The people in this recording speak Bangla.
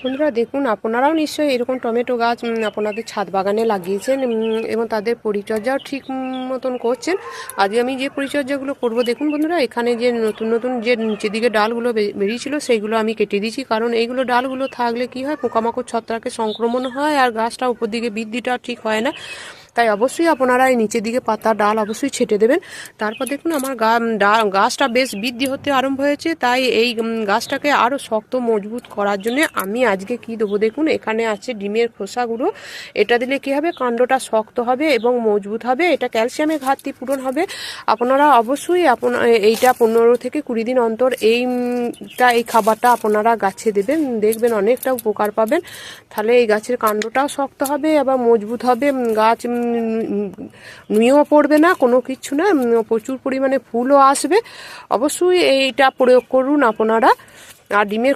বন্ধুরা দেখুন, আপনারাও নিশ্চয়ই এরকম টমেটো গাছ আপনাদের ছাদ বাগানে লাগিয়েছেন এবং তাদের পরিচর্যাও ঠিক মতন করছেন। আজকে আমি যে পরিচর্যাগুলো করব দেখুন বন্ধুরা, এখানে যে নতুন নতুন যে নিচের দিকে ডালগুলো বেরিয়েছিল সেইগুলো আমি কেটে দিয়েছি, কারণ এইগুলো ডালগুলো থাকলে কি হয়, পোকামাকড় ছত্রাকের সংক্রমণ হয় আর গাছটা উপর দিকে বৃদ্ধিটা ঠিক হয় না। তাই অবশ্যই আপনারা এই নিচের দিকে পাতা ডাল অবশ্যই ছেটে দেবেন। তারপর দেখুন আমার গাছটা বেশ বৃদ্ধি হতে আরম্ভ হয়েছে, তাই এই গাছটাকে আরও শক্ত মজবুত করার জন্য আমি আজকে কি দেবো দেখুন, এখানে আছে ডিমের খোসাগুলো। এটা দিলে কি হবে, কাণ্ডটা শক্ত হবে এবং মজবুত হবে, এটা ক্যালসিয়ামের ঘাটতি পূরণ হবে। আপনারা অবশ্যই এইটা 15 থেকে 20 দিন অন্তর এই খাবারটা আপনারা গাছে দেবেন, দেখবেন অনেকটা উপকার পাবেন। তাহলে এই গাছের কাণ্ডটাও শক্ত হবে, আবার মজবুত হবে, গাছ নুয়েও পড়বে না, কোনো কিছু না, প্রচুর পরিমাণে ফুলও আসবে। অবশ্যই এইটা প্রয়োগ করুন আপনারা। আর ডিমের